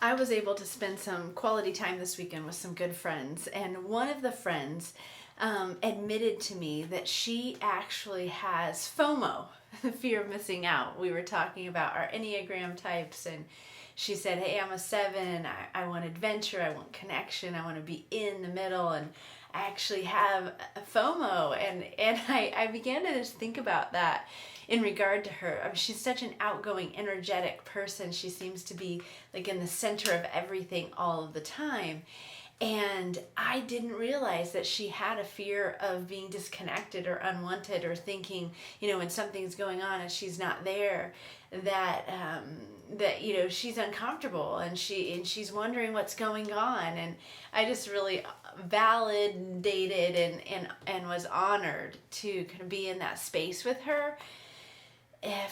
I was able to spend some quality time this weekend with some good friends, and one of the friends admitted to me that she actually has FOMO, the fear of missing out. We were talking about our Enneagram types, and she said, "Hey, I'm a 7. I want adventure. I want connection. I want to be in the middle, and I actually have a FOMO." And I began to just think about that in regard to her. I mean, she's such an outgoing, energetic person. She seems to be like in the center of everything all of the time. And I didn't realize that she had a fear of being disconnected or unwanted, or thinking, when something's going on and she's not there, that she's uncomfortable, and she's wondering what's going on. And I just really validated and was honored to kind of be in that space with her,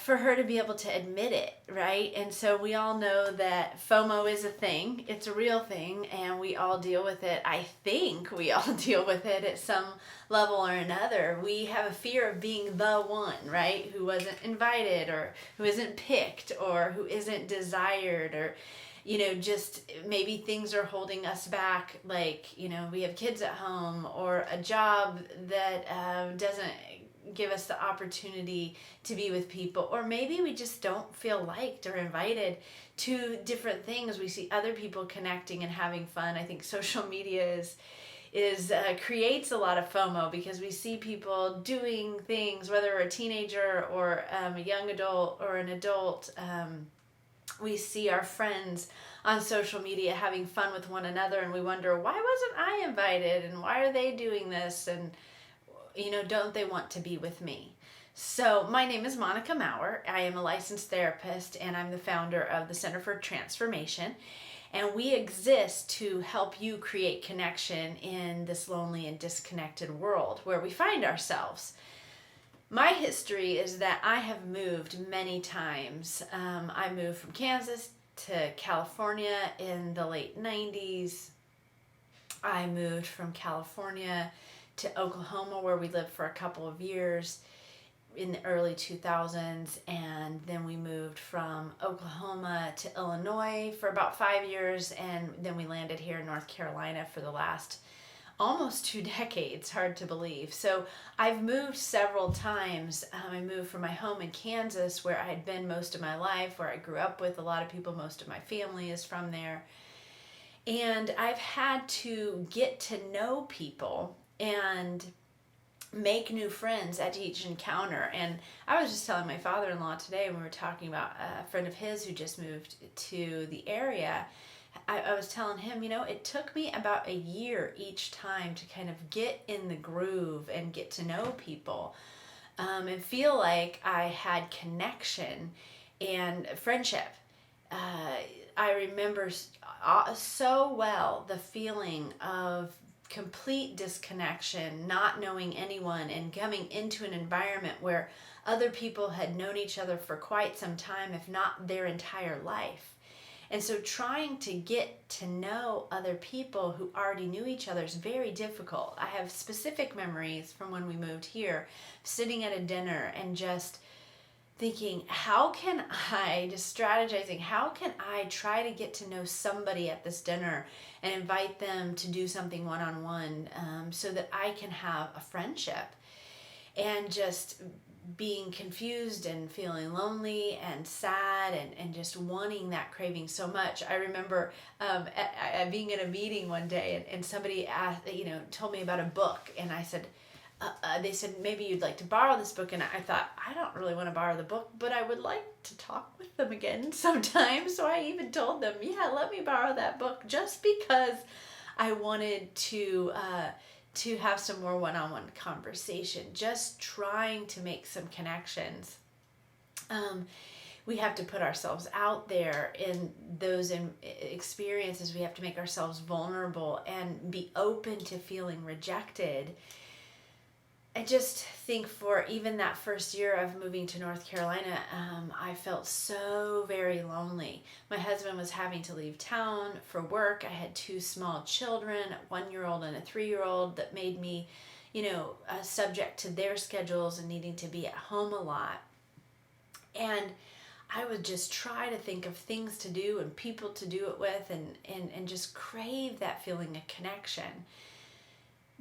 for her to be able to admit it, right? And so we all know that FOMO is a thing. It's a real thing, and we all deal with it. I think we all deal with it at some level or another. We have a fear of being the one, right? Who wasn't invited, or who isn't picked, or who isn't desired, or just maybe things are holding us back, like, we have kids at home, or a job that doesn't give us the opportunity to be with people, or maybe we just don't feel liked or invited to different things. We see other people connecting and having fun. I think social media is creates a lot of FOMO, because we see people doing things, whether we're a teenager or a young adult or an adult. We see our friends on social media having fun with one another, and we wonder, why wasn't I invited, and why are they doing this, and don't they want to be with me? So my name is Monica Maurer. I am a licensed therapist, and I'm the founder of the Center for Transformation. And we exist to help you create connection in this lonely and disconnected world where we find ourselves. My history is that I have moved many times. I moved from Kansas to California in the late 90s. I moved from California to Oklahoma, where we lived for a couple of years in the early 2000s, and then we moved from Oklahoma to Illinois for about 5 years, and then we landed here in North Carolina for the last almost 2 decades. Hard to believe. So I've moved several times. I moved from my home in Kansas, where I had been most of my life, where I grew up with a lot of people. Most of my family is from there. And I've had to get to know people and make new friends at each encounter. And I was just telling my father-in-law today, when we were talking about a friend of his who just moved to the area, I was telling him, it took me about a year each time to kind of get in the groove and get to know people, and feel like I had connection and friendship. I remember so well the feeling of complete disconnection, not knowing anyone, and coming into an environment where other people had known each other for quite some time, if not their entire life. And so trying to get to know other people who already knew each other is very difficult. I have specific memories from when we moved here, sitting at a dinner and just thinking, how can I try to get to know somebody at this dinner and invite them to do something one-on-one, so that I can have a friendship, and just being confused and feeling lonely and sad, and just wanting that craving so much. I remember being in a meeting one day, and somebody asked, told me about a book, and I said, they said, maybe you'd like to borrow this book. And I thought, I don't really want to borrow the book, but I would like to talk with them again sometime. So I even told them, yeah, let me borrow that book, just because I wanted to have some more one-on-one conversation, just trying to make some connections. We have to put ourselves out there in those experiences. We have to make ourselves vulnerable and be open to feeling rejected. I just think for even that first year of moving to North Carolina, I felt so very lonely. My husband was having to leave town for work. I had 2 small children, a 1-year-old and a 3-year-old, that made me, subject to their schedules and needing to be at home a lot. And I would just try to think of things to do and people to do it with, and just crave that feeling of connection.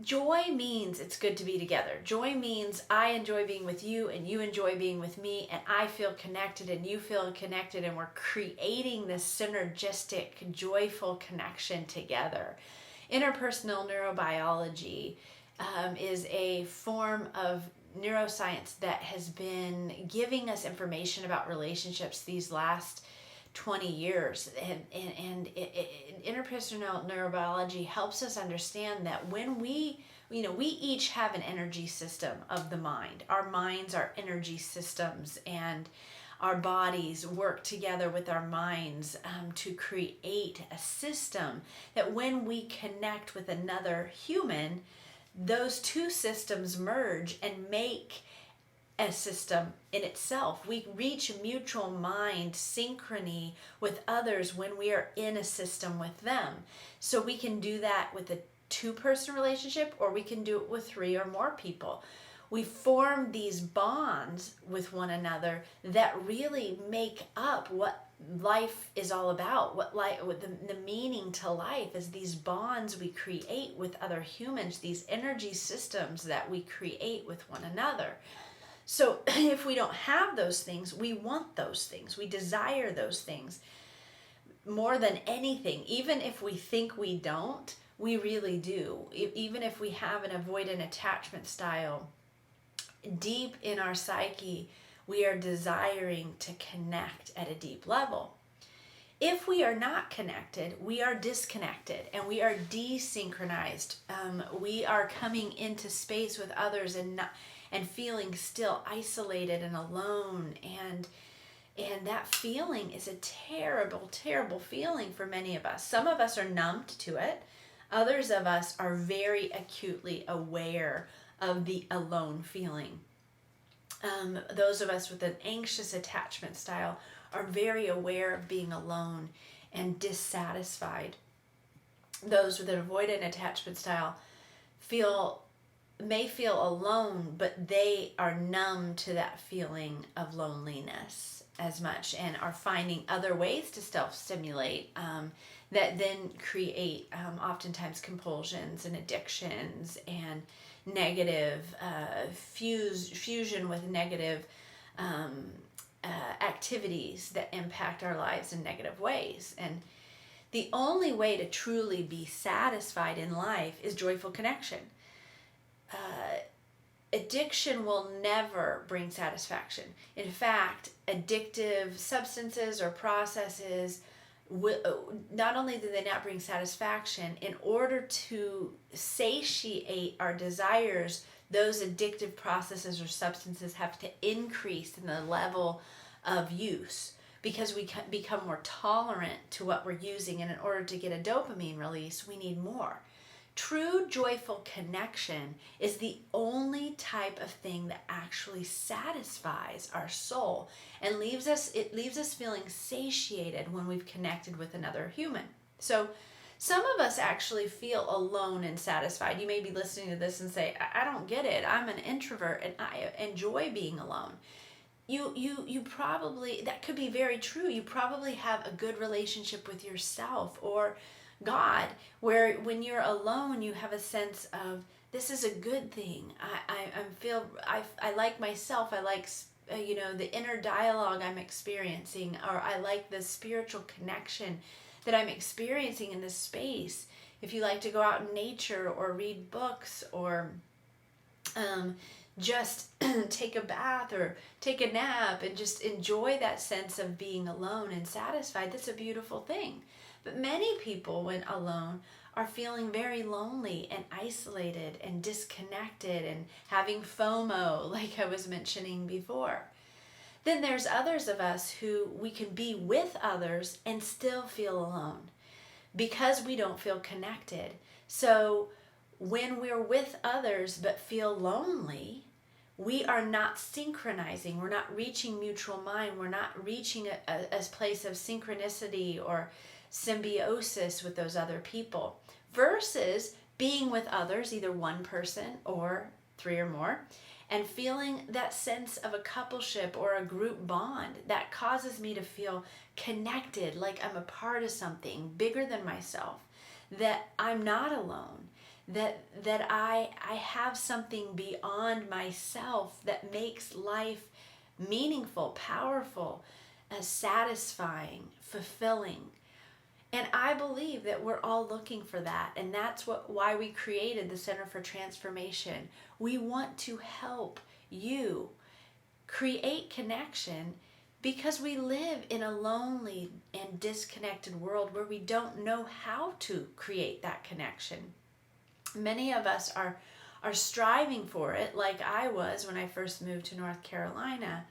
Joy means it's good to be together. Joy means I enjoy being with you and you enjoy being with me, and I feel connected and you feel connected, and we're creating this synergistic, joyful connection together. Interpersonal neurobiology is a form of neuroscience that has been giving us information about relationships these last 20 years, and interpersonal neurobiology helps us understand that when we each have an energy system of the mind. Our minds are energy systems, and our bodies work together with our minds to create a system that when we connect with another human, those two systems merge and make a system in itself. We reach mutual mind synchrony with others when we are in a system with them. So we can do that with a two-person relationship, or we can do it with 3 or more people. We form these bonds with one another that really make up what life is all about, what the meaning to life is these bonds we create with other humans, these energy systems that we create with one another. So if we don't have those things, we want those things. We desire those things more than anything. Even if we think we don't, we really do. Even if we have an avoidant attachment style, deep in our psyche, we are desiring to connect at a deep level. If we are not connected, we are disconnected and we are desynchronized. We are coming into space with others and feeling still isolated and alone, and that feeling is a terrible, terrible feeling for many of us. Some of us are numbed to it. Others of us are very acutely aware of the alone feeling. Those of us with an anxious attachment style are very aware of being alone and dissatisfied. Those with an avoidant attachment style may feel alone, but they are numb to that feeling of loneliness as much, and are finding other ways to self-stimulate that then create oftentimes compulsions and addictions and negative fusion with negative activities that impact our lives in negative ways. And the only way to truly be satisfied in life is joyful connection. Addiction will never bring satisfaction. In fact, addictive substances or processes, not only do they not bring satisfaction, in order to satiate our desires, those addictive processes or substances have to increase in the level of use, because we become more tolerant to what we're using, and in order to get a dopamine release, we need more. True joyful connection is the only type of thing that actually satisfies our soul and leaves us feeling satiated when we've connected with another human. So some of us actually feel alone and satisfied. You may be listening to this and say, I don't get it. I'm an introvert and I enjoy being alone. You probably, that could be very true. You probably have a good relationship with yourself or God, where when you're alone, you have a sense of, this is a good thing. I like myself. I like, the inner dialogue I'm experiencing, or I like the spiritual connection that I'm experiencing in this space. If you like to go out in nature or read books or just take a bath or take a nap and just enjoy that sense of being alone and satisfied, that's a beautiful thing. But many people, when alone, are feeling very lonely and isolated and disconnected and having FOMO, like I was mentioning before. Then there's others of us who we can be with others and still feel alone because we don't feel connected. So when we're with others but feel lonely, we are not synchronizing. We're not reaching mutual mind. We're not reaching a place of synchronicity or symbiosis with those other people, versus being with others, either one person or 3 or more, and feeling that sense of a coupleship or a group bond that causes me to feel connected, like I'm a part of something bigger than myself, that I'm not alone, that I have something beyond myself that makes life meaningful, powerful, satisfying, fulfilling. And I believe that we're all looking for that. And that's why we created the Center for Transformation. We want to help you create connection because we live in a lonely and disconnected world where we don't know how to create that connection. Many of us are striving for it, like I was when I first moved to North Carolina,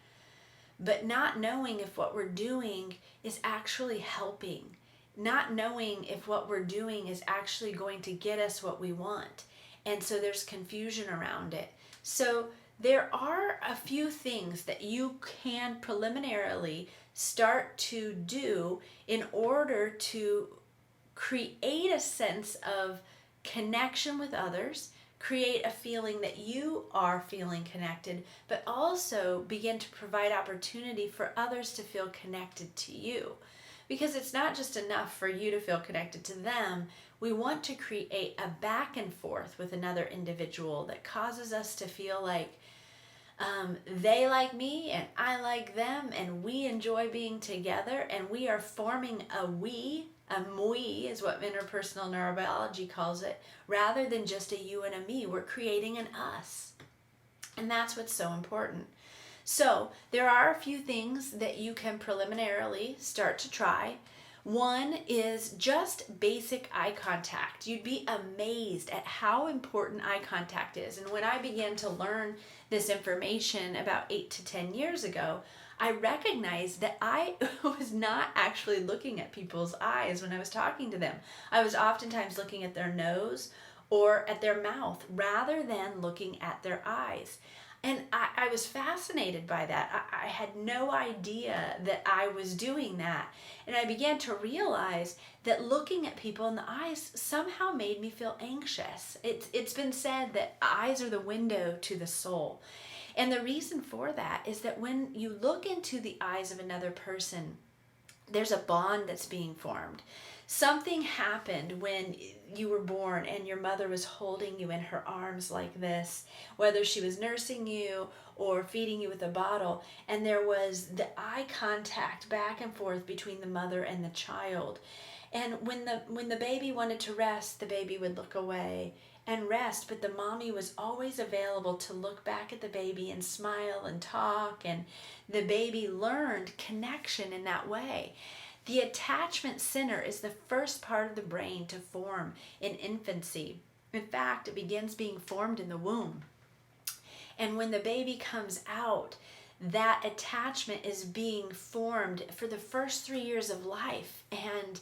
but not knowing if what we're doing is actually helping, not knowing if what we're doing is actually going to get us what we want. And so there's confusion around it. So there are a few things that you can preliminarily start to do in order to create a sense of connection with others, create a feeling that you are feeling connected, but also begin to provide opportunity for others to feel connected to you. Because it's not just enough for you to feel connected to them. We want to create a back and forth with another individual that causes us to feel like they like me and I like them, and we enjoy being together, and we are forming a we is what interpersonal neurobiology calls it, rather than just a you and a me. We're creating an us. And that's what's so important. So there are a few things that you can preliminarily start to try. One is just basic eye contact. You'd be amazed at how important eye contact is. And when I began to learn this information about 8 to 10 years ago, I recognized that I was not actually looking at people's eyes when I was talking to them. I was oftentimes looking at their nose or at their mouth rather than looking at their eyes. And I was fascinated by that. I had no idea that I was doing that. And I began to realize that looking at people in the eyes somehow made me feel anxious. It's been said that eyes are the window to the soul. And the reason for that is that when you look into the eyes of another person, there's a bond that's being formed. Something happened when you were born and your mother was holding you in her arms like this, whether she was nursing you or feeding you with a bottle, and there was the eye contact back and forth between the mother and the child. And when the baby wanted to rest, the baby would look away and rest, but the mommy was always available to look back at the baby and smile and talk, and the baby learned connection in that way. The attachment center is the first part of the brain to form in infancy. In fact, it begins being formed in the womb. And when the baby comes out, that attachment is being formed for the first 3 years of life. And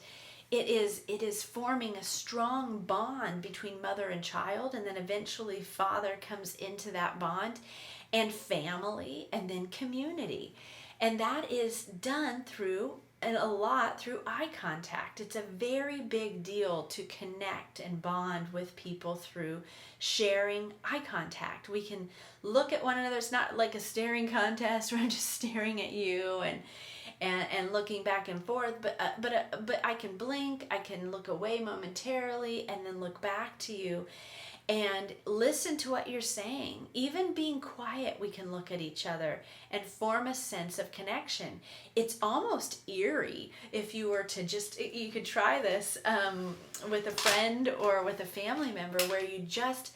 it is forming a strong bond between mother and child, and then eventually father comes into that bond, and family, and then community. And that is done a lot through eye contact. It's a very big deal to connect and bond with people through sharing eye contact. We can look at one another. It's not like a staring contest where I'm just staring at you and looking back and forth, but I can blink, I can look away momentarily and then look back to you and listen to what you're saying. Even being quiet, we can look at each other and form a sense of connection. It's almost eerie if you were to you could try this with a friend or with a family member, where you just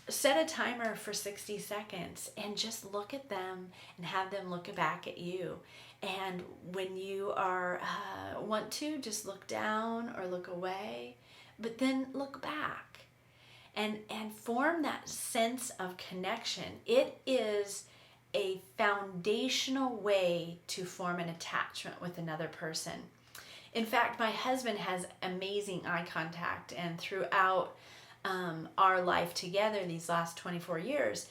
set a timer for 60 seconds and just look at them and have them look back at you. And when you want to, just look down or look away, but then look back. And form that sense of connection. It is a foundational way to form an attachment with another person. In fact, my husband has amazing eye contact, and throughout our life together these last 24 years,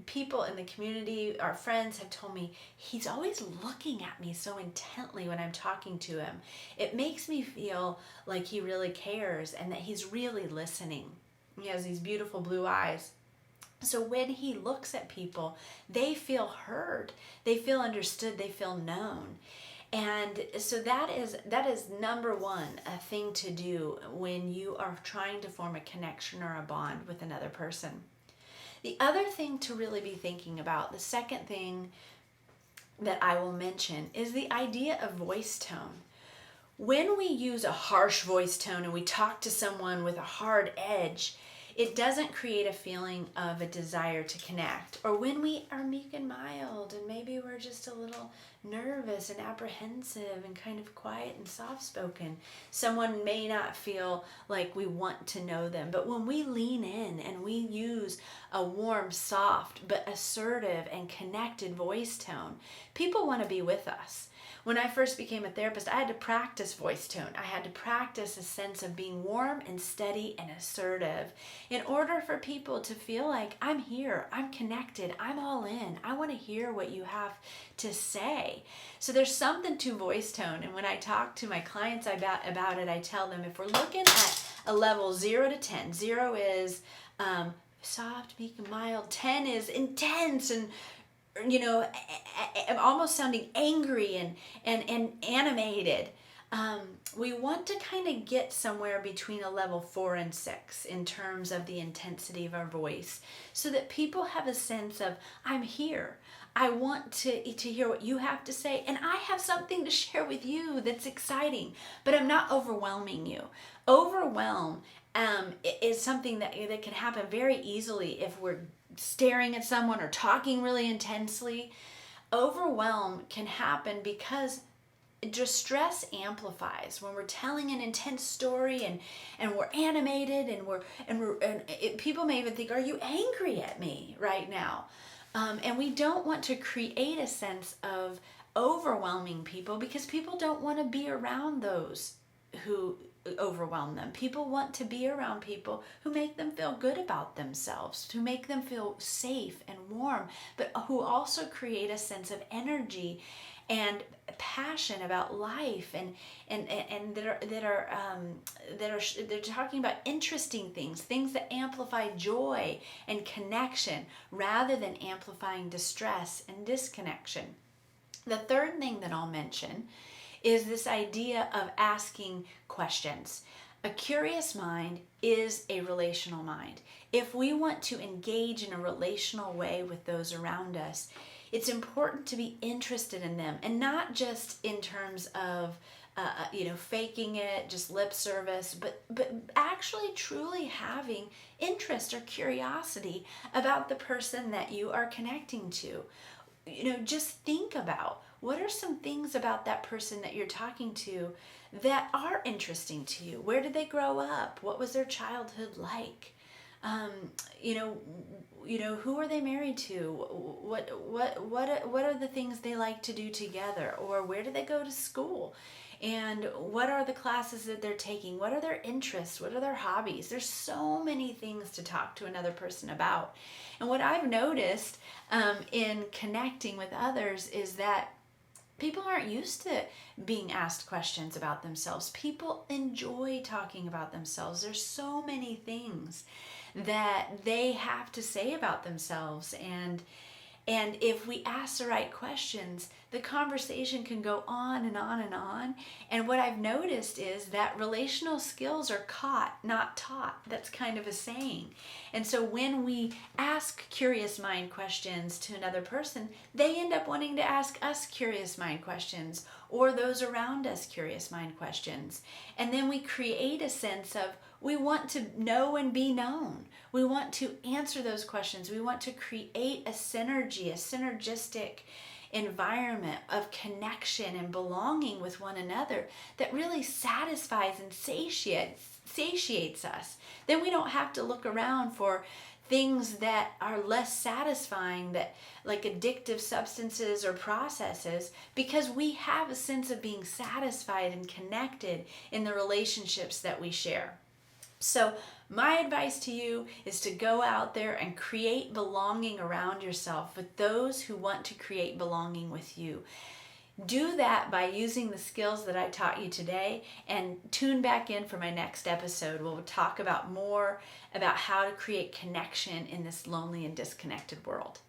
people in the community, our friends, have told me he's always looking at me so intently when I'm talking to him. It makes me feel like he really cares and that he's really listening. He has these beautiful blue eyes. So when he looks at people, they feel heard, they feel understood, they feel known. And so that is number one, a thing to do when you are trying to form a connection or a bond with another person. The other thing to really be thinking about, the second thing that I will mention, is the idea of voice tone. When we use a harsh voice tone and we talk to someone with a hard edge, it doesn't create a feeling of a desire to connect. Or when we are meek and mild and maybe we're just a little nervous and apprehensive and kind of quiet and soft-spoken, someone may not feel like we want to know them. But when we lean in and we use a warm, soft, but assertive and connected voice tone, people want to be with us. When I first became a therapist, I had to practice voice tone. I had to practice a sense of being warm and steady and assertive in order for people to feel like I'm here, I'm connected, I'm all in. I want to hear what you have to say. So there's something to voice tone. And when I talk to my clients about it, I tell them if we're looking at a level 0 to 10, 0 is soft, meek, and mild. 10 is intense and almost sounding angry and animated. We want to kind of get somewhere between a level 4 and 6 in terms of the intensity of our voice, so that people have a sense of, I'm here. I want to hear what you have to say, and I have something to share with you that's exciting, but I'm not overwhelming you. Overwhelm is something that can happen very easily if we're staring at someone or talking really intensely. Overwhelm can happen because distress amplifies when we're telling an intense story and we're animated and people may even think, are you angry at me right now? And we don't want to create a sense of overwhelming people, because people don't want to be around those who overwhelm them. People want to be around people who make them feel good about themselves, who make them feel safe and warm, but who also create a sense of energy and passion about life, and they're talking about interesting things that amplify joy and connection rather than amplifying distress and disconnection. The third thing that I'll mention is this idea of asking questions. A curious mind is a relational mind. If we want to engage in a relational way with those around us, it's important to be interested in them, and not just in terms of faking it, just lip service, but actually truly having interest or curiosity about the person that you are connecting to. Just think about, what are some things about that person that you're talking to that are interesting to you? Where did they grow up? What was their childhood like? Who are they married to? What are the things they like to do together? Or where do they go to school? And what are the classes that they're taking? What are their interests? What are their hobbies? There's so many things to talk to another person about. And what I've noticed in connecting with others is that people aren't used to being asked questions about themselves. People enjoy talking about themselves. There's so many things that they have to say about themselves, and if we ask the right questions, the conversation can go on and on and on. And what I've noticed is that relational skills are caught, not taught. That's kind of a saying. And so when we ask curious mind questions to another person, they end up wanting to ask us curious mind questions, or those around us curious mind questions. And then we create a sense of, we want to know and be known. We want to answer those questions. We want to create a synergy, a synergistic environment of connection and belonging with one another that really satisfies and satiates us. Then we don't have to look around for things that are less satisfying, that like addictive substances or processes, because we have a sense of being satisfied and connected in the relationships that we share. So my advice to you is to go out there and create belonging around yourself with those who want to create belonging with you. Do that by using the skills that I taught you today, and tune back in for my next episode. We'll talk about more about how to create connection in this lonely and disconnected world.